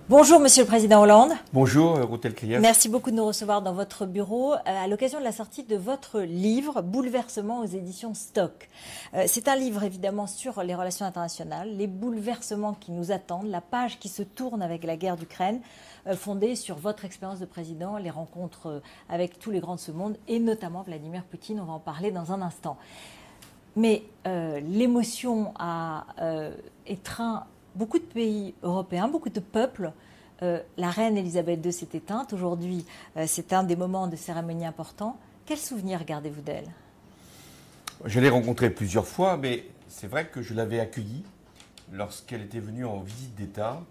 Bonjour Monsieur le Président Hollande. Bonjour Routel Krief. Merci beaucoup de nous recevoir dans votre bureau à l'occasion de la sortie de votre livre Bouleversements aux éditions Stock. C'est un livre évidemment sur les relations internationales, les bouleversements qui nous attendent, la page qui se tourne avec la guerre d'Ukraine, fondée sur votre expérience de président, les rencontres avec tous les grands de ce monde et notamment Vladimir Poutine, on va en parler dans un instant. Mais l'émotion a étreint beaucoup de pays européens, beaucoup de peuples. La reine Elisabeth II s'est éteinte. Aujourd'hui, c'est un des moments de cérémonie importants. Quel souvenir gardez-vous d'elle? Je l'ai rencontrée plusieurs fois, mais c'est vrai que je l'avais accueillie lorsqu'elle était venue en visite d'État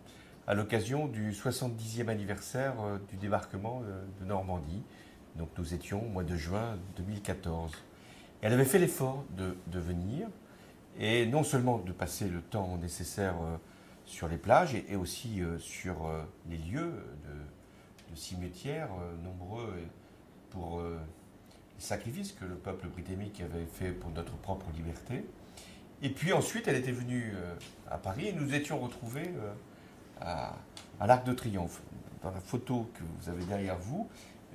à l'occasion du 70e anniversaire du débarquement de Normandie. Donc nous étions au mois de juin 2014. Elle avait fait l'effort de venir et non seulement de passer le temps nécessaire sur les plages et aussi sur les lieux de cimetières nombreux pour les sacrifices que le peuple britannique avait fait pour notre propre liberté. Et puis ensuite, elle était venue à Paris et nous étions retrouvés à l'Arc de Triomphe. Dans la photo que vous avez derrière vous,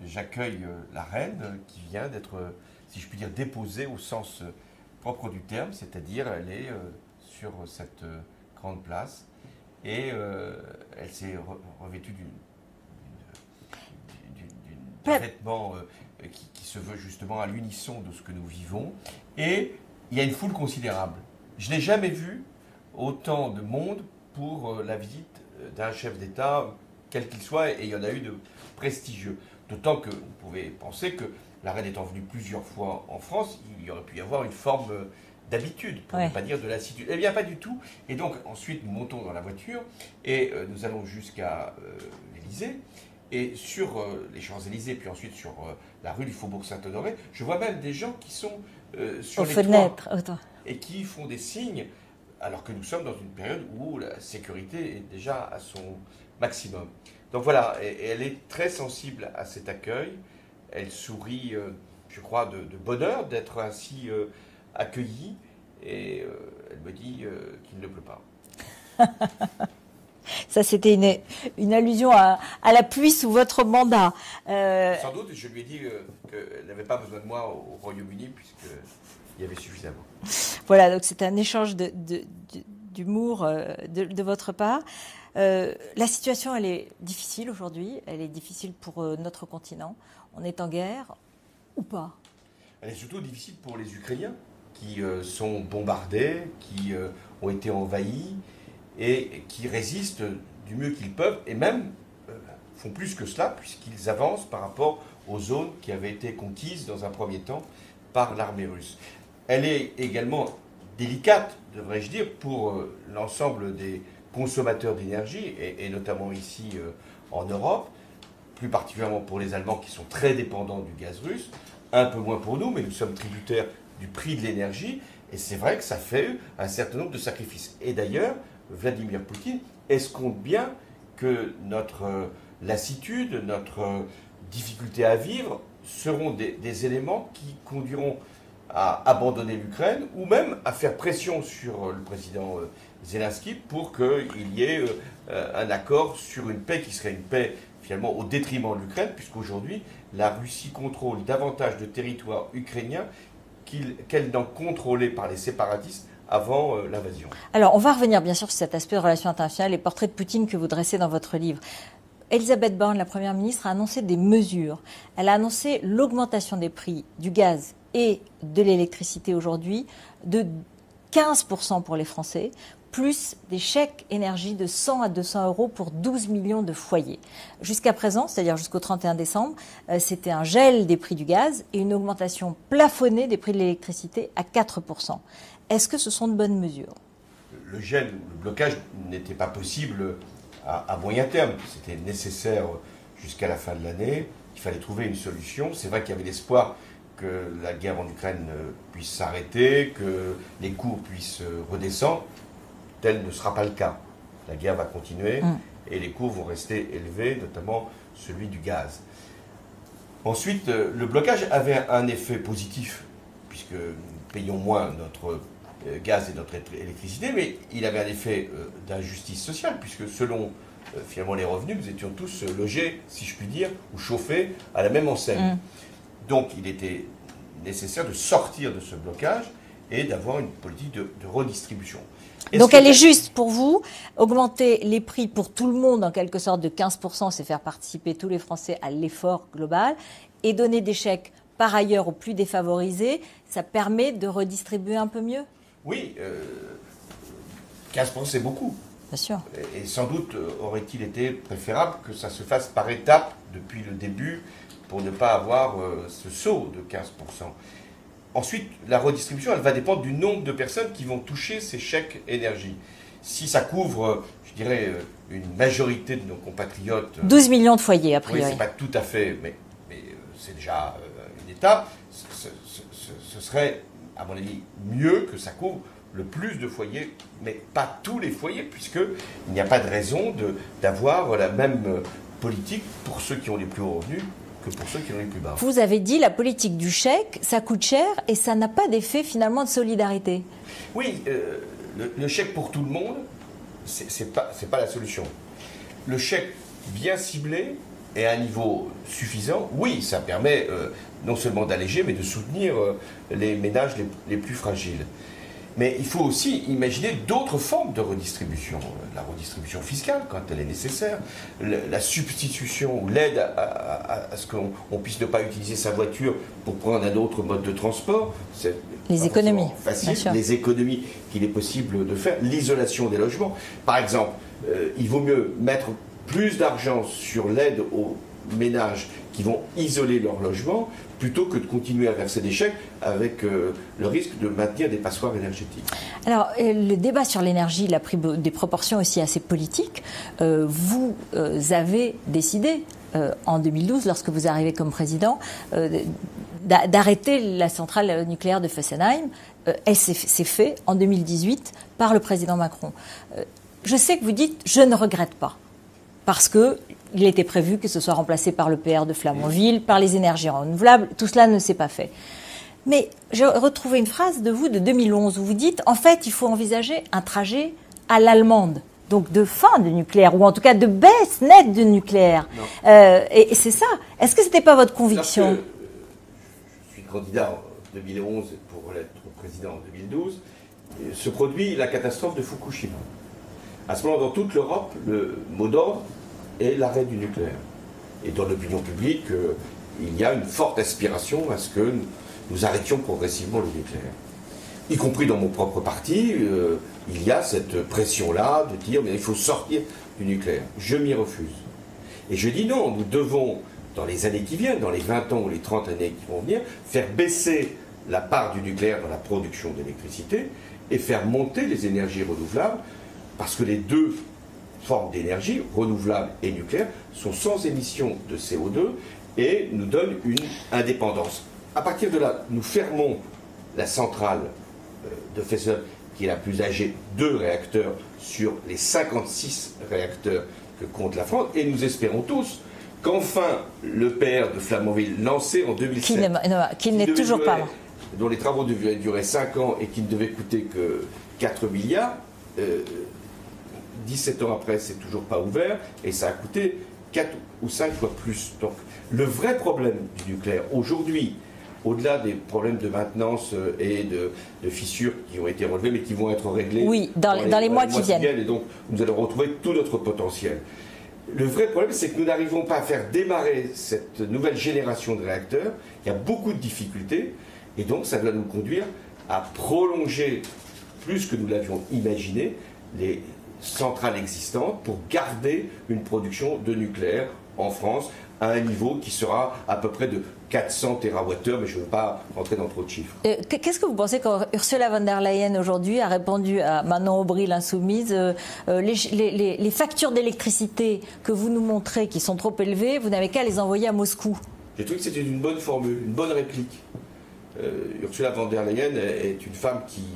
j'accueille la reine qui vient d'être, si je puis dire, déposée au sens propre du terme, c'est-à-dire elle est sur cette grande place. Et elle s'est revêtue d'un vêtement qui se veut justement à l'unisson de ce que nous vivons. Et il y a une foule considérable. Je n'ai jamais vu autant de monde pour la visite d'un chef d'État, quel qu'il soit, et il y en a eu de prestigieux. D'autant que vous pouvez penser que la reine étant venue plusieurs fois en France, il y aurait pu y avoir une forme d'habitude, pour ne pas dire de lassitude. Eh bien, pas du tout. Et donc, ensuite, nous montons dans la voiture et nous allons jusqu'à l'Élysée. Et sur les Champs-Élysées, puis ensuite sur la rue du Faubourg Saint-Honoré, je vois même des gens qui sont sur les fenêtres toits et qui font des signes, alors que nous sommes dans une période où la sécurité est déjà à son maximum. Donc voilà, et elle est très sensible à cet accueil. Elle sourit, je crois, de bonheur d'être ainsi accueillie, et elle me dit qu'il ne pleut pas. Ça, c'était une allusion à la pluie sous votre mandat. Sans doute, je lui ai dit qu'elle n'avait pas besoin de moi au Royaume-Uni, puisqu'il y avait suffisamment. Voilà, donc c'est un échange d'humour de votre part. La situation, elle est difficile aujourd'hui, elle est difficile pour notre continent. On est en guerre, ou pas? Elle est surtout difficile pour les Ukrainiens, qui sont bombardés, qui ont été envahis et qui résistent du mieux qu'ils peuvent et même font plus que cela puisqu'ils avancent par rapport aux zones qui avaient été conquises dans un premier temps par l'armée russe. Elle est également délicate, devrais-je dire, pour l'ensemble des consommateurs d'énergie et notamment ici en Europe, plus particulièrement pour les Allemands qui sont très dépendants du gaz russe, un peu moins pour nous, mais nous sommes tributaires du prix de l'énergie, et c'est vrai que ça fait un certain nombre de sacrifices. Et d'ailleurs, Vladimir Poutine escompte bien que notre lassitude, notre difficulté à vivre seront des éléments qui conduiront à abandonner l'Ukraine ou même à faire pression sur le président Zelensky pour qu'il y ait un accord sur une paix qui serait une paix finalement au détriment de l'Ukraine, puisqu'aujourd'hui la Russie contrôle davantage de territoires ukrainiens qu'elle n'en contrôlait par les séparatistes avant l'invasion. Alors, on va revenir bien sûr sur cet aspect de relations internationales et portrait de Poutine que vous dressez dans votre livre. Elisabeth Borne, la Première ministre, a annoncé des mesures. Elle a annoncé l'augmentation des prix du gaz et de l'électricité aujourd'hui de 15% pour les Français, plus des chèques énergie de 100 à 200 euros pour 12 millions de foyers. Jusqu'à présent, c'est-à-dire jusqu'au 31 décembre, c'était un gel des prix du gaz et une augmentation plafonnée des prix de l'électricité à 4%. Est-ce que ce sont de bonnes mesures? Le gel, le blocage n'était pas possible à moyen terme. C'était nécessaire jusqu'à la fin de l'année. Il fallait trouver une solution. C'est vrai qu'il y avait l'espoir que la guerre en Ukraine puisse s'arrêter, que les cours puissent redescendre. Tel ne sera pas le cas. La guerre va continuer et les cours vont rester élevés, notamment celui du gaz. Ensuite, le blocage avait un effet positif, puisque nous payons moins notre gaz et notre électricité, mais il avait un effet d'injustice sociale, puisque selon finalement les revenus, nous étions tous logés, si je puis dire, ou chauffés à la même enseigne. Donc il était nécessaire de sortir de ce blocage et d'avoir une politique de redistribution. Donc elle est juste pour vous. Augmenter les prix pour tout le monde, en quelque sorte, de 15%, c'est faire participer tous les Français à l'effort global, et donner des chèques par ailleurs aux plus défavorisés, ça permet de redistribuer un peu mieux? Oui, 15% c'est beaucoup. Bien sûr. Et sans doute aurait-il été préférable que ça se fasse par étapes depuis le début pour ne pas avoir ce saut de 15%. Ensuite, la redistribution, elle va dépendre du nombre de personnes qui vont toucher ces chèques énergie. Si ça couvre, je dirais, une majorité de nos compatriotes... 12 millions de foyers, a priori. Oui, c'est pas tout à fait, mais c'est déjà une étape. Ce serait, à mon avis, mieux que ça couvre le plus de foyers, mais pas tous les foyers, puisqu'il n'y a pas de raison d'avoir la même politique pour ceux qui ont les plus hauts revenus que pour ceux qui ont les plus bas. Vous avez dit la politique du chèque, ça coûte cher et ça n'a pas d'effet finalement de solidarité. Oui, le chèque pour tout le monde, c'est pas la solution. Le chèque bien ciblé et à un niveau suffisant, oui, ça permet non seulement d'alléger, mais de soutenir les ménages les plus fragiles. Mais il faut aussi imaginer d'autres formes de redistribution. La redistribution fiscale, quand elle est nécessaire, la substitution ou l'aide à ce qu'on puisse ne pas utiliser sa voiture pour prendre un autre mode de transport. C'est les économies. Facile, les économies qu'il est possible de faire, l'isolation des logements. Par exemple, il vaut mieux mettre plus d'argent sur l'aide aux ménages qui vont isoler leur logement plutôt que de continuer à verser des chèques avec le risque de maintenir des passoires énergétiques. Alors, le débat sur l'énergie, il a pris des proportions aussi assez politiques. Vous avez décidé, en 2012, lorsque vous arrivez comme président, d'arrêter la centrale nucléaire de Fessenheim. Elle s'est fait en 2018 par le président Macron. Je sais que vous dites « je ne regrette pas », parce qu'il était prévu que ce soit remplacé par le PR de Flamanville, par les énergies renouvelables. Tout cela ne s'est pas fait. Mais j'ai retrouvé une phrase de vous de 2011 où vous dites « en fait, il faut envisager un trajet à l'allemande ». Donc de fin de nucléaire, ou en tout cas de baisse nette de nucléaire. Et c'est ça. Est-ce que ce n'était pas votre conviction? Je suis candidat en 2011 pour être président en 2012. Se produit la catastrophe de Fukushima. À ce moment, dans toute l'Europe, le mot d'ordre est l'arrêt du nucléaire. Et dans l'opinion publique, il y a une forte aspiration à ce que nous arrêtions progressivement le nucléaire. Y compris dans mon propre parti, il y a cette pression-là de dire mais il faut sortir du nucléaire. Je m'y refuse. Et je dis non, nous devons, dans les années qui viennent, dans les 20 ans ou les 30 années qui vont venir, faire baisser la part du nucléaire dans la production d'électricité et faire monter les énergies renouvelables, parce que les deux formes d'énergie, renouvelables et nucléaire, sont sans émission de CO2 et nous donnent une indépendance. À partir de là, nous fermons la centrale de Fessenheim, qui est la plus âgée, 2 réacteurs sur les 56 réacteurs que compte la France, et nous espérons tous qu'enfin le PR de Flamanville, lancé en 2007, qui n'est toujours pas là, dont les travaux devaient durer 5 ans et qui ne devaient coûter que 4 milliards, 17 ans après, c'est toujours pas ouvert, et ça a coûté 4 ou 5 fois plus. Donc le vrai problème du nucléaire aujourd'hui, au-delà des problèmes de maintenance et de fissures qui ont été relevés, mais qui vont être réglés dans les mois qui viennent. Et donc, nous allons retrouver tout notre potentiel. Le vrai problème, c'est que nous n'arrivons pas à faire démarrer cette nouvelle génération de réacteurs. Il y a beaucoup de difficultés, et donc ça doit nous conduire à prolonger, plus que nous l'avions imaginé, les centrales existantes pour garder une production de nucléaire en France à un niveau qui sera à peu près de 400 TWh, mais je ne veux pas rentrer dans trop de chiffres. Qu'est-ce que vous pensez quand Ursula von der Leyen aujourd'hui a répondu à Manon Aubry, l'insoumise, les factures d'électricité que vous nous montrez qui sont trop élevées, vous n'avez qu'à les envoyer à Moscou? J'ai trouvé que c'était une bonne formule, une bonne réplique. Ursula von der Leyen est une femme qui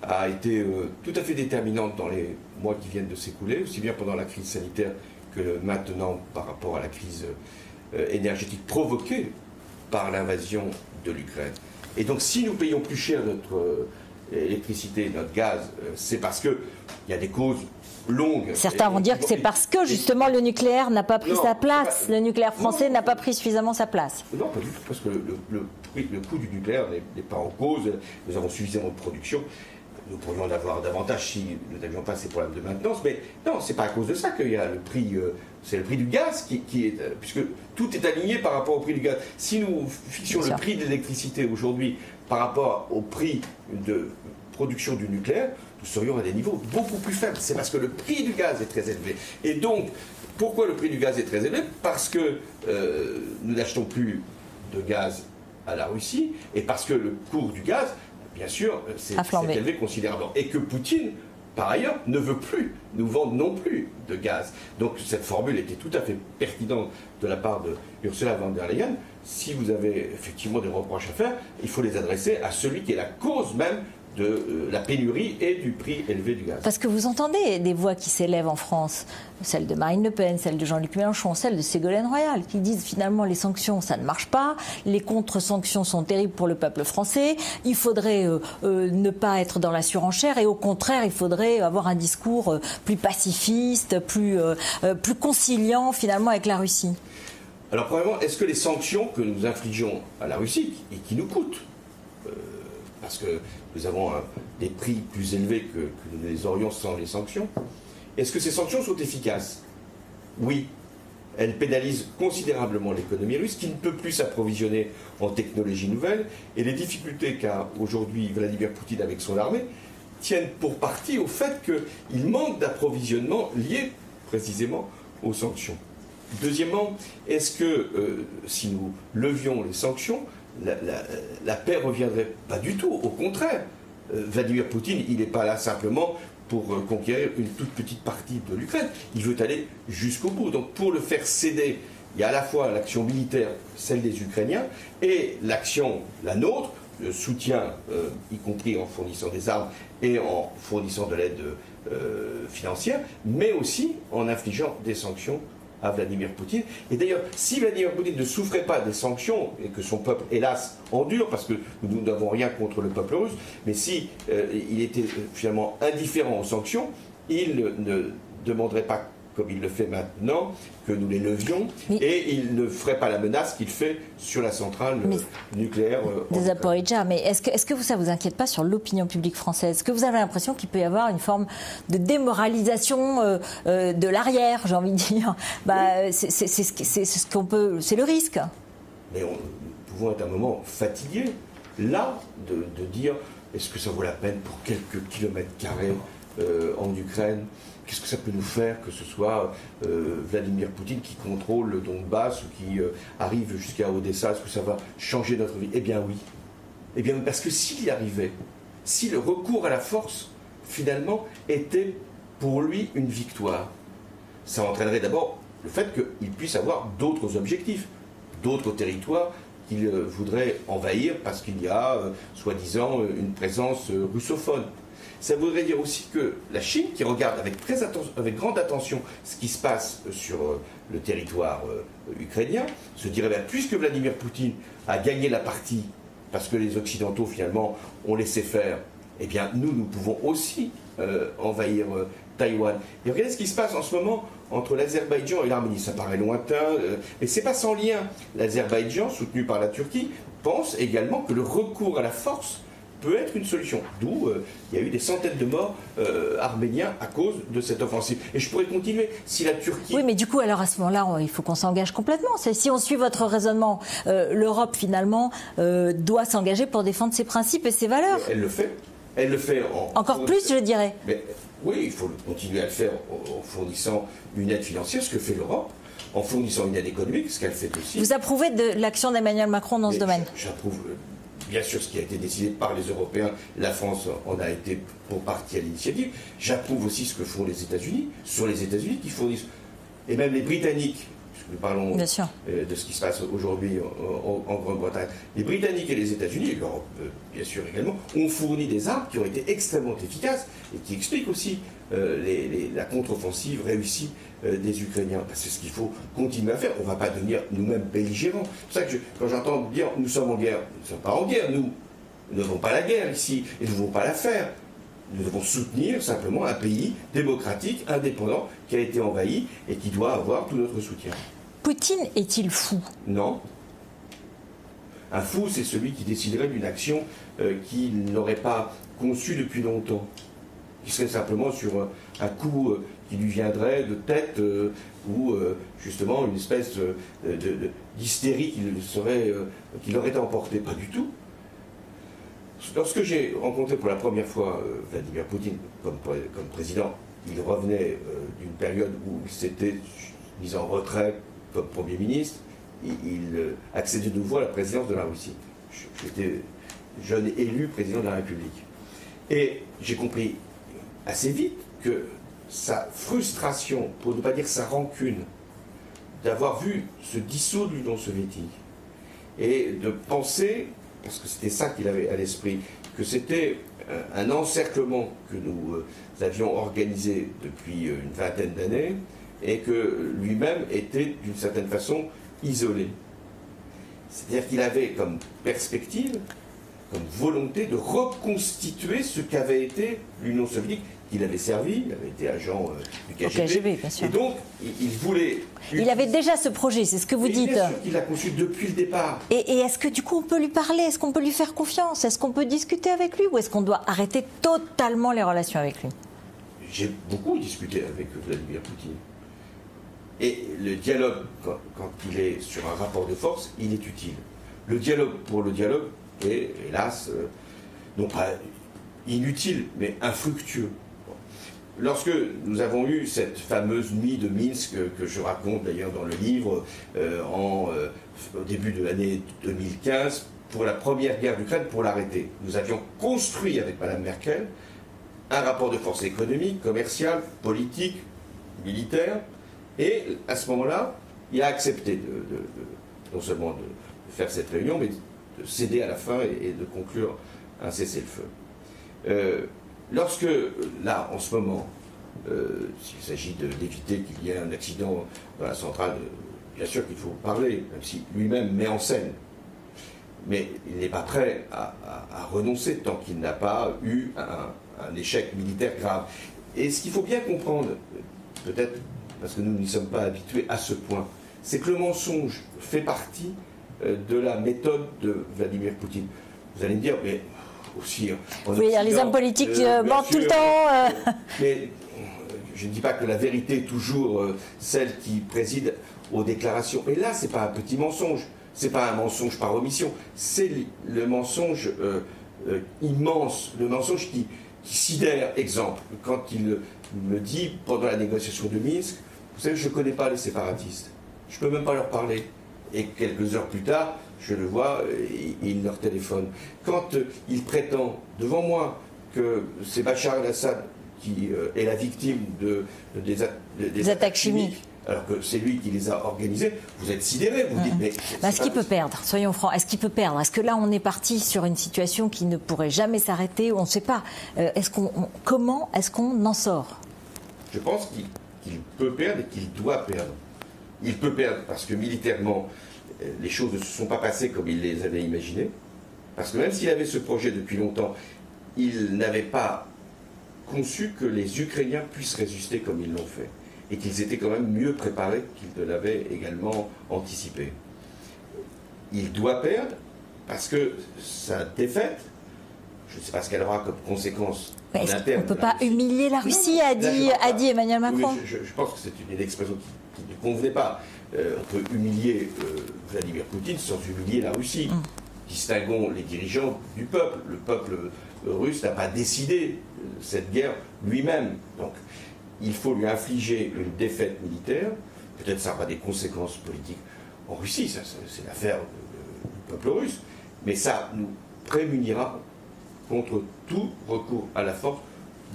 a été tout à fait déterminante dans les mois qui viennent de s'écouler, aussi bien pendant la crise sanitaire que maintenant par rapport à la crise énergétique provoquée par l'invasion de l'Ukraine. Et donc si nous payons plus cher notre électricité, notre gaz, c'est parce qu'il y a des causes longues. Certains vont dire que c'est parce que justement le nucléaire n'a pas pris sa place, le nucléaire français n'a pas pris suffisamment sa place. Non, pas du tout, parce que le coût du nucléaire n'est pas en cause, nous avons suffisamment de production. Nous pourrions en avoir davantage si nous n'avions pas ces problèmes de maintenance, mais non, c'est pas à cause de ça qu'il y a le prix, c'est le prix du gaz qui est, puisque tout est aligné par rapport au prix du gaz. Si nous fixions le prix de l'électricité aujourd'hui par rapport au prix de production du nucléaire, nous serions à des niveaux beaucoup plus faibles. C'est parce que le prix du gaz est très élevé. Et donc, pourquoi le prix du gaz est très élevé? Parce que nous n'achetons plus de gaz à la Russie, et parce que le cours du gaz, bien sûr, c'est élevé considérablement. Et que Poutine, par ailleurs, ne veut plus nous vendre non plus de gaz. Donc cette formule était tout à fait pertinente de la part de Ursula von der Leyen. Si vous avez effectivement des reproches à faire, il faut les adresser à celui qui est la cause même de la pénurie et du prix élevé du gaz. Parce que vous entendez des voix qui s'élèvent en France, celle de Marine Le Pen, celle de Jean-Luc Mélenchon, celle de Ségolène Royal, qui disent finalement les sanctions ça ne marche pas, les contre-sanctions sont terribles pour le peuple français, il faudrait ne pas être dans la surenchère et au contraire il faudrait avoir un discours plus pacifiste, plus conciliant finalement avec la Russie. Alors premièrement, est-ce que les sanctions que nous infligeons à la Russie et qui nous coûtent, parce que nous avons des prix plus élevés que nous les aurions sans les sanctions. Est-ce que ces sanctions sont efficaces? Oui. Elles pénalisent considérablement l'économie russe qui ne peut plus s'approvisionner en technologies nouvelles et les difficultés qu'a aujourd'hui Vladimir Poutine avec son armée tiennent pour partie au fait qu'il manque d'approvisionnement lié précisément aux sanctions. Deuxièmement, est-ce que si nous levions les sanctions, la paix reviendrait? Pas du tout, au contraire. Vladimir Poutine, il n'est pas là simplement pour conquérir une toute petite partie de l'Ukraine. Il veut aller jusqu'au bout. Donc pour le faire céder, il y a à la fois l'action militaire, celle des Ukrainiens, et l'action, la nôtre, le soutien, y compris en fournissant des armes et en fournissant de l'aide financière, mais aussi en infligeant des sanctions à Vladimir Poutine. Et d'ailleurs, si Vladimir Poutine ne souffrait pas des sanctions, et que son peuple, hélas, endure, parce que nous n'avons rien contre le peuple russe, mais si il était finalement indifférent aux sanctions, il ne demanderait pas, comme il le fait maintenant, que nous les levions, et il ne ferait pas la menace qu'il fait sur la centrale nucléaire des Zaporijia. Mais est-ce que ça vous inquiète pas sur l'opinion publique française? Est-ce que vous avez l'impression qu'il peut y avoir une forme de démoralisation de l'arrière, j'ai envie de dire? C'est ce qu'on peut, c'est le risque. Mais nous pouvons être un moment fatigués, là, de dire est-ce que ça vaut la peine pour quelques kilomètres carrés en Ukraine? Qu'est-ce que ça peut nous faire que ce soit Vladimir Poutine qui contrôle le Donbass ou qui arrive jusqu'à Odessa? Est-ce que ça va changer notre vie? Eh bien oui. Eh bien parce que s'il y arrivait, si le recours à la force, finalement, était pour lui une victoire, ça entraînerait d'abord le fait qu'il puisse avoir d'autres objectifs, d'autres territoires qu'il voudrait envahir parce qu'il y a, soi-disant, une présence russophone. Ça voudrait dire aussi que la Chine, qui regarde avec grande attention ce qui se passe sur le territoire ukrainien, se dirait, puisque Vladimir Poutine a gagné la partie, parce que les Occidentaux, finalement, ont laissé faire, eh bien, nous pouvons aussi envahir Taïwan. Et regardez ce qui se passe en ce moment entre l'Azerbaïdjan et l'Arménie. Ça paraît lointain, mais ce n'est pas sans lien. L'Azerbaïdjan, soutenu par la Turquie, pense également que le recours à la force peut être une solution. D'où il y a eu des centaines de morts arméniens à cause de cette offensive. Et je pourrais continuer. Si la Turquie... Oui, mais du coup, alors à ce moment-là, il faut qu'on s'engage complètement. Si on suit votre raisonnement, l'Europe, finalement, doit s'engager pour défendre ses principes et ses valeurs. Elle le fait. Elle le fait encore plus, je dirais. Mais, oui, il faut continuer à le faire en fournissant une aide financière, ce que fait l'Europe, en fournissant une aide économique, ce qu'elle fait aussi. Vous approuvez de l'action d'Emmanuel Macron dans ce domaine? J'approuve bien sûr ce qui a été décidé par les Européens. La France en a été pour partie à l'initiative. J'approuve aussi ce que font les États-Unis. Ce sont les États-Unis qui fournissent, et même les Britanniques, puisque nous parlons de ce qui se passe aujourd'hui en Grande-Bretagne. Les Britanniques et les États-Unis, et l'Europe bien sûr également, ont fourni des armes qui ont été extrêmement efficaces et qui expliquent aussi la contre-offensive réussie des Ukrainiens. C'est ce qu'il faut continuer à faire. On ne va pas devenir nous-mêmes belligérants. C'est pour ça que quand j'entends dire nous sommes en guerre, nous ne sommes pas en guerre, nous. Nous n'avons pas la guerre ici, et nous ne devons pas la faire. Nous devons soutenir simplement un pays démocratique, indépendant, qui a été envahi et qui doit avoir tout notre soutien. Poutine est-il fou? Non. Un fou, c'est celui qui déciderait d'une action qu'il n'aurait pas conçue depuis longtemps, qui serait simplement sur un coup qui lui viendrait de tête ou justement une espèce d'hystérie qui l'aurait emporté. Pas du tout. Lorsque j'ai rencontré pour la première fois Vladimir Poutine comme président, il revenait d'une période où il s'était mis en retrait comme Premier ministre. Il accédait de nouveau à la présidence de la Russie. J'étais jeune élu président de la République. Et j'ai compris assez vite que sa frustration, pour ne pas dire sa rancune, d'avoir vu se dissoudre l'Union soviétique et de penser, parce que c'était ça qu'il avait à l'esprit, que c'était un encerclement que nous avions organisé depuis une vingtaine d'années et que lui-même était d'une certaine façon isolé. C'est-à-dire qu'il avait comme perspective, comme volonté de reconstituer ce qu'avait été l'Union soviétique. Il avait servi, il avait été agent du KGB, bien sûr. Et donc il voulait... Il avait déjà ce projet, c'est ce que vous dites. Bien sûr qu'il l'a conçu depuis le départ. Et est-ce que du coup on peut lui parler? Est-ce qu'on peut lui faire confiance? Est-ce qu'on peut discuter avec lui? Ou est-ce qu'on doit arrêter totalement les relations avec lui? J'ai beaucoup discuté avec Vladimir Poutine. Et le dialogue, quand il est sur un rapport de force, il est utile. Le dialogue pour le dialogue est, hélas, non pas inutile, mais infructueux. Lorsque nous avons eu cette fameuse nuit de Minsk, que je raconte d'ailleurs dans le livre, au début de l'année 2015, pour la première guerre d'Ukraine, pour l'arrêter, nous avions construit avec Mme Merkel un rapport de force économique, commercial, politique, militaire, et à ce moment-là, il a accepté non seulement de faire cette réunion, mais de céder à la fin et de conclure un cessez-le-feu. Lorsque, là, en ce moment, s'il s'agit d'éviter qu'il y ait un accident dans la centrale, bien sûr qu'il faut parler, même si lui-même met en scène. Mais il n'est pas prêt à renoncer tant qu'il n'a pas eu un échec militaire grave. Et ce qu'il faut bien comprendre, peut-être parce que nous n'y sommes pas habitués à ce point, c'est que le mensonge fait partie de la méthode de Vladimir Poutine. Vous allez me dire, mais aussi... Oui, les hommes politiques mentent tout le temps. Mais je ne dis pas que la vérité est toujours celle qui préside aux déclarations. Et là, ce n'est pas un petit mensonge. Ce n'est pas un mensonge par omission. C'est le mensonge immense, le mensonge qui sidère. Exemple, quand il me dit, pendant la négociation de Minsk, vous savez, je ne connais pas les séparatistes. Je ne peux même pas leur parler. Et quelques heures plus tard, je le vois, il leur téléphone. Quand il prétend devant moi que c'est Bachar el-Assad qui est la victime des attaques chimiques, alors que c'est lui qui les a organisées, vous êtes sidéré, vous dites, mais... Est-ce qu'il peut perdre? Soyons francs, est-ce qu'il peut perdre? Est-ce que là, on est parti sur une situation qui ne pourrait jamais s'arrêter, on ne sait pas. Comment est-ce qu'on en sort? Je pense qu'il peut perdre et qu'il doit perdre. Il peut perdre parce que militairement, les choses ne se sont pas passées comme il les avait imaginées. Parce que même s'il avait ce projet depuis longtemps, il n'avait pas conçu que les Ukrainiens puissent résister comme ils l'ont fait. Et qu'ils étaient quand même mieux préparés qu'ils ne l'avaient également anticipé. Il doit perdre parce que sa défaite, je ne sais pas ce qu'elle aura comme conséquence en interne. On ne peut pas humilier la Russie, a dit Emmanuel Macron. Oui, je pense que c'est une expression qui ne convenait pas. On peut humilier Vladimir Poutine sans humilier la Russie. Distinguons les dirigeants du peuple. Le peuple russe n'a pas décidé cette guerre lui-même. Donc, il faut lui infliger une défaite militaire. Peut-être ça aura des conséquences politiques en Russie, c'est l'affaire du peuple russe. Mais ça nous prémunira contre tout recours à la force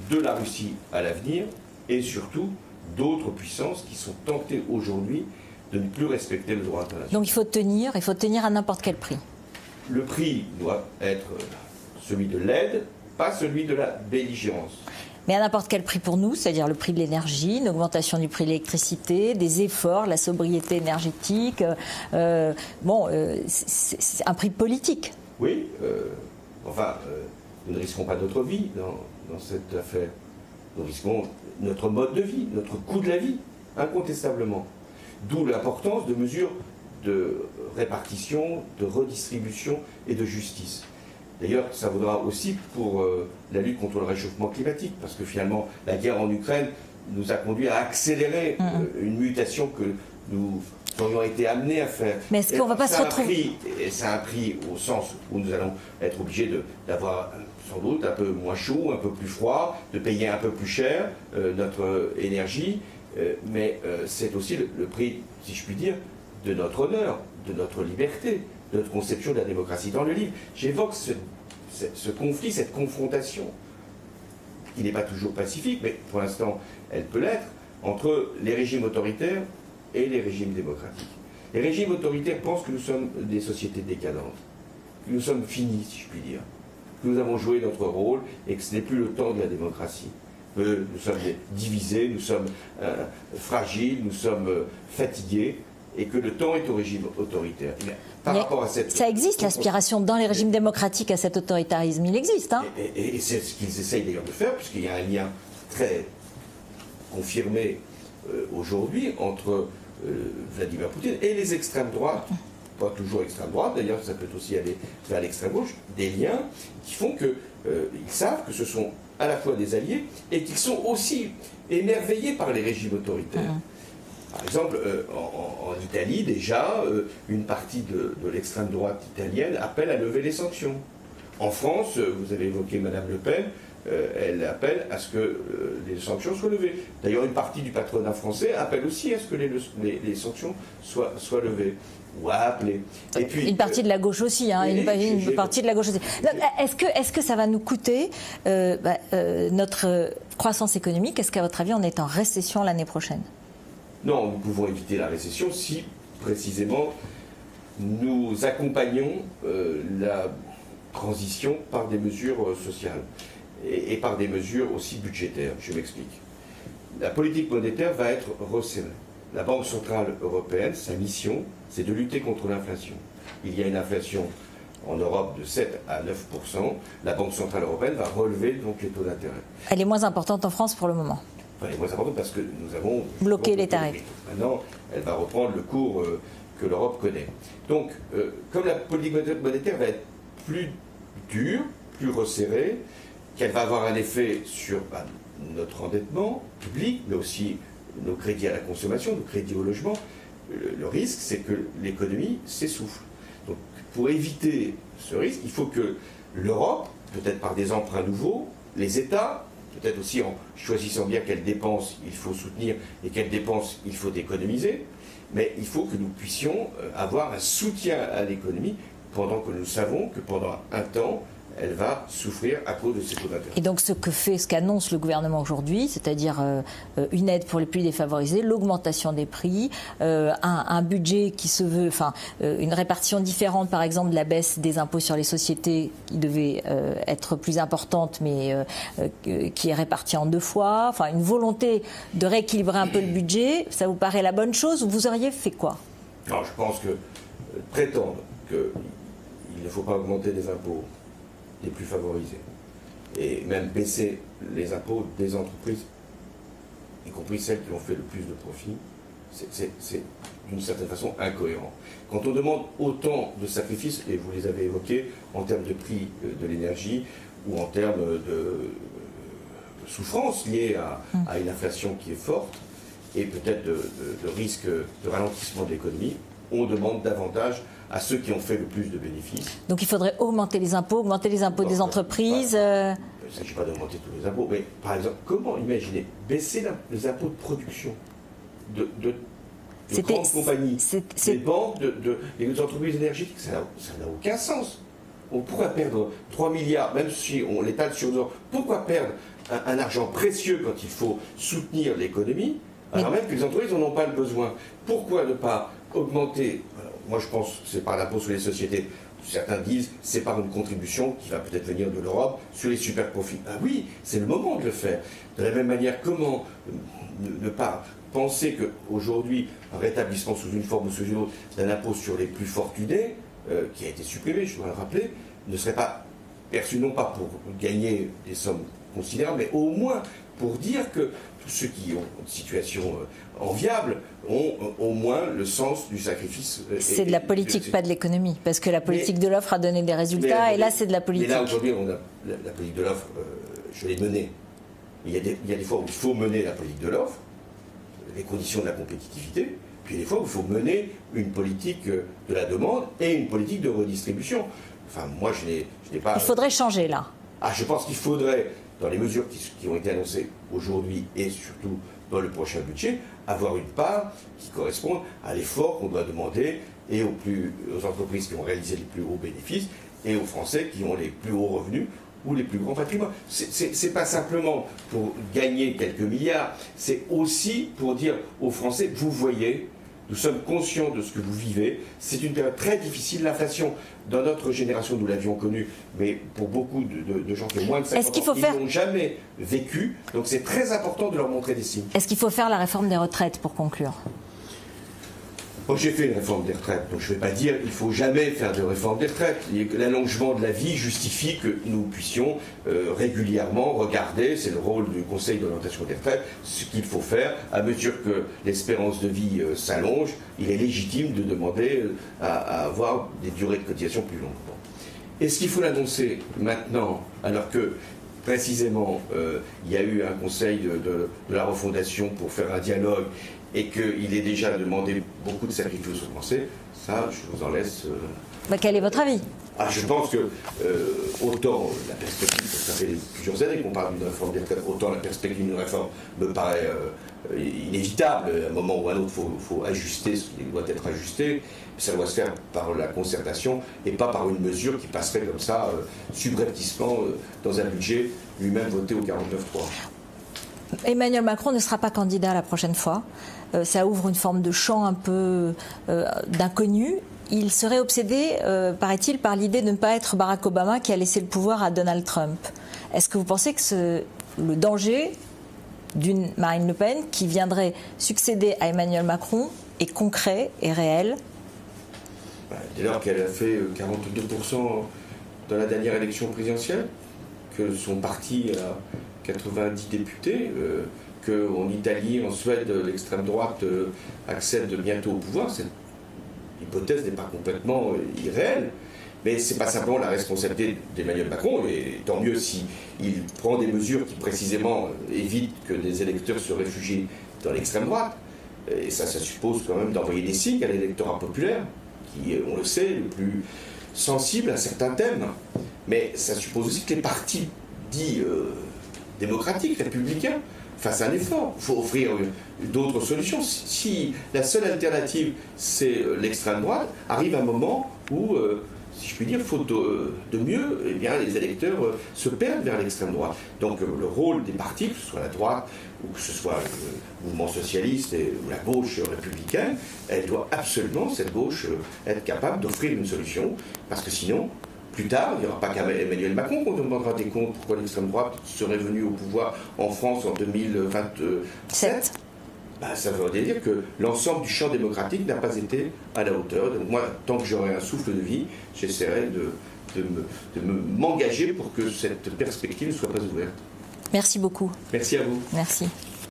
de la Russie à l'avenir et surtout d'autres puissances qui sont tentées aujourd'hui de ne plus respecter le droit international. Donc il faut tenir à n'importe quel prix. Le prix doit être celui de l'aide, pas celui de la belligérance. Mais à n'importe quel prix pour nous, c'est-à-dire le prix de l'énergie, une augmentation du prix de l'électricité, des efforts, la sobriété énergétique, c'est un prix politique. Oui, Enfin, nous ne risquons pas notre vie dans cette affaire. Nous risquons notre mode de vie, notre coût de la vie, incontestablement. D'où l'importance de mesures de répartition, de redistribution et de justice. D'ailleurs, ça vaudra aussi pour la lutte contre le réchauffement climatique, parce que finalement, la guerre en Ukraine nous a conduit à accélérer une mutation que nous aurions été amenés à faire. Mais est-ce qu'on ne va pas se retrouver... Et ça a un prix au sens où nous allons être obligés d'avoir sans doute un peu moins chaud, un peu plus froid, de payer un peu plus cher notre énergie, mais c'est aussi le prix, si je puis dire, de notre honneur, de notre liberté, de notre conception de la démocratie. Dans le livre, j'évoque ce conflit, cette confrontation, qui n'est pas toujours pacifique, mais pour l'instant, elle peut l'être, entre les régimes autoritaires et les régimes démocratiques. Les régimes autoritaires pensent que nous sommes des sociétés décadentes, que nous sommes finis, si je puis dire, que nous avons joué notre rôle et que ce n'est plus le temps de la démocratie. Nous sommes divisés, nous sommes fragiles, nous sommes fatigués, et que le temps est au régime autoritaire. Par rapport à ça existe, l'aspiration dans les régimes démocratiques à cet autoritarisme, il existe. Hein. Et c'est ce qu'ils essayent d'ailleurs de faire, puisqu'il y a un lien très confirmé aujourd'hui entre Vladimir Poutine et les extrêmes droites, pas toujours extrême droite, d'ailleurs ça peut aussi aller vers l'extrême gauche, des liens qui font qu'ils savent que ce sont à la fois des alliés et qu'ils sont aussi émerveillés par les régimes autoritaires. Par exemple, en Italie, déjà, une partie de l'extrême droite italienne appelle à lever les sanctions. En France, vous avez évoqué Mme Le Pen, elle appelle à ce que les sanctions soient levées. D'ailleurs, une partie du patronat français appelle aussi à ce que les sanctions soient levées. Ou à appeler. Et puis, une partie de la gauche aussi, hein, une partie de la gauche aussi. Est-ce que ça va nous coûter notre croissance économique? Est-ce qu'à votre avis, on est en récession l'année prochaine? Non, nous pouvons éviter la récession si, précisément, nous accompagnons la transition par des mesures sociales et par des mesures aussi budgétaires. Je m'explique. La politique monétaire va être resserrée. La Banque centrale européenne, sa mission, c'est de lutter contre l'inflation. Il y a une inflation en Europe de 7 à 9%. La Banque centrale européenne va relever donc les taux d'intérêt. Elle est moins importante en France pour le moment. Elle est moins importante parce que nous avons bloqué les tarifs. Maintenant, elle va reprendre le cours que l'Europe connaît. Donc, comme la politique monétaire va être plus dure, plus resserrée, qu'elle va avoir un effet sur notre endettement public, mais aussi nos crédits à la consommation, nos crédits au logement, le risque, c'est que l'économie s'essouffle. Donc, pour éviter ce risque, il faut que l'Europe, peut-être par des emprunts nouveaux, les États, peut-être aussi en choisissant bien quelles dépenses il faut soutenir et quelles dépenses il faut économiser, mais il faut que nous puissions avoir un soutien à l'économie pendant que nous savons que pendant un temps, elle va souffrir à cause de ces taux d'intérêt. Et donc ce qu'annonce le gouvernement aujourd'hui, c'est-à-dire une aide pour les plus défavorisés, l'augmentation des prix, un budget qui se veut, une répartition différente par exemple de la baisse des impôts sur les sociétés qui devait être plus importante mais qui est répartie en 2 fois, une volonté de rééquilibrer un peu le budget, ça vous paraît la bonne chose ou vous auriez fait quoi? Non, je pense que prétendre qu'il ne faut pas augmenter les impôts les plus favorisés, et même baisser les impôts des entreprises, y compris celles qui ont fait le plus de profit, c'est d'une certaine façon incohérent. Quand on demande autant de sacrifices, et vous les avez évoqués, en termes de prix de l'énergie, ou en termes de souffrance liée à une inflation qui est forte, et peut-être de risque de ralentissement de l'économie, on demande davantage à ceux qui ont fait le plus de bénéfices. Donc il faudrait augmenter les impôts des entreprises. Il ne s'agit pas d'augmenter tous les impôts, mais par exemple, comment imaginer baisser les impôts de production de grandes compagnies, des banques, des entreprises énergétiques? Ça n'a aucun sens. On pourrait perdre 3 milliards, même si on l'étale sur 2 ans. Pourquoi perdre un argent précieux quand il faut soutenir l'économie, alors même que les entreprises n'en ont pas le besoin? Pourquoi ne pas augmenter? Moi, je pense que c'est par l'impôt sur les sociétés. Certains disent c'est par une contribution qui va peut-être venir de l'Europe sur les super profits. Ah oui, c'est le moment de le faire. De la même manière, comment ne pas penser qu'aujourd'hui, un rétablissement sous une forme ou sous une autre d'un impôt sur les plus fortunés, qui a été supprimé, je dois le rappeler, ne serait pas perçu non pas pour gagner des sommes considérables, mais au moins pour dire que tous ceux qui ont une situation enviable ont au moins le sens du sacrifice. C'est de la politique, pas de l'économie, parce que la politique de l'offre a donné des résultats, et là c'est de la politique. Mais là aujourd'hui, on a la politique de l'offre, je l'ai menée. Il y a des fois où il faut mener la politique de l'offre, les conditions de la compétitivité, puis des fois où il faut mener une politique de la demande et une politique de redistribution. Enfin, moi, je n'ai pas... Il faudrait changer, là. Ah, je pense qu'il faudrait, dans les mesures qui ont été annoncées aujourd'hui et surtout dans le prochain budget, avoir une part qui corresponde à l'effort qu'on doit demander et aux entreprises qui ont réalisé les plus hauts bénéfices et aux Français qui ont les plus hauts revenus ou les plus grands patrimoines. C'est pas simplement pour gagner quelques milliards, c'est aussi pour dire aux Français, vous voyez, nous sommes conscients de ce que vous vivez, c'est une période très difficile, l'inflation, dans notre génération, nous l'avions connue, mais pour beaucoup de gens qui ont moins de 50 ans, ils n'ont jamais vécu, donc c'est très important de leur montrer des signes. Est-ce qu'il faut faire la réforme des retraites pour conclure ? Bon, j'ai fait une réforme des retraites, donc je ne vais pas dire qu'il ne faut jamais faire de réforme des retraites. L'allongement de la vie justifie que nous puissions régulièrement regarder, c'est le rôle du Conseil d'orientation des retraites, ce qu'il faut faire. À mesure que l'espérance de vie s'allonge, il est légitime de demander à avoir des durées de cotisation plus longues. Bon. Est-ce qu'il faut l'annoncer maintenant, alors que précisément il y a eu un conseil de la refondation pour faire un dialogue et qu'il est déjà demandé beaucoup de sacrifices aux Français, ça, je vous en laisse... Quel est votre avis ? Je pense que autant la perspective, ça fait plusieurs années qu'on parle d'une réforme des retraites, autant la perspective d'une réforme me paraît inévitable. À un moment ou à un autre, il faut ajuster ce qui doit être ajusté. Ça doit se faire par la concertation et pas par une mesure qui passerait comme ça, subrepticement, dans un budget lui-même voté au 49-3. Emmanuel Macron ne sera pas candidat la prochaine fois. Ça ouvre une forme de champ un peu d'inconnu. Il serait obsédé, paraît-il, par l'idée de ne pas être Barack Obama qui a laissé le pouvoir à Donald Trump. Est-ce que vous pensez que le danger d'une Marine Le Pen qui viendrait succéder à Emmanuel Macron est concret et réel ? Dès lors qu'elle a fait 42% dans la dernière élection présidentielle, que son parti a 90 députés, qu'en Italie, en Suède, l'extrême droite accède bientôt au pouvoir, cette hypothèse n'est pas complètement irréelle. Mais ce n'est pas simplement la responsabilité d'Emmanuel Macron, et tant mieux s'il prend des mesures qui précisément évitent que des électeurs se réfugient dans l'extrême droite. Et ça suppose quand même d'envoyer des signes à l'électorat populaire, qui, on le sait, est le plus sensible à certains thèmes. Mais ça suppose aussi que les partis dits démocratiques, républicains, fassent un effort. Il faut offrir d'autres solutions. Si la seule alternative, c'est l'extrême droite, arrive un moment où, si je puis dire, faute de mieux, eh bien, les électeurs se perdent vers l'extrême droite. Donc le rôle des partis, que ce soit la droite ou que ce soit le mouvement socialiste ou la gauche républicaine, elle doit absolument, cette gauche, être capable d'offrir une solution, parce que sinon, plus tard, il n'y aura pas qu'à Emmanuel Macron qu'on demandera des comptes pourquoi l'extrême droite serait venue au pouvoir en France en 2027. Ça veut dire que l'ensemble du champ démocratique n'a pas été à la hauteur. Donc moi, tant que j'aurai un souffle de vie, j'essaierai de m'engager pour que cette perspective ne soit pas ouverte. Merci beaucoup. Merci à vous. Merci.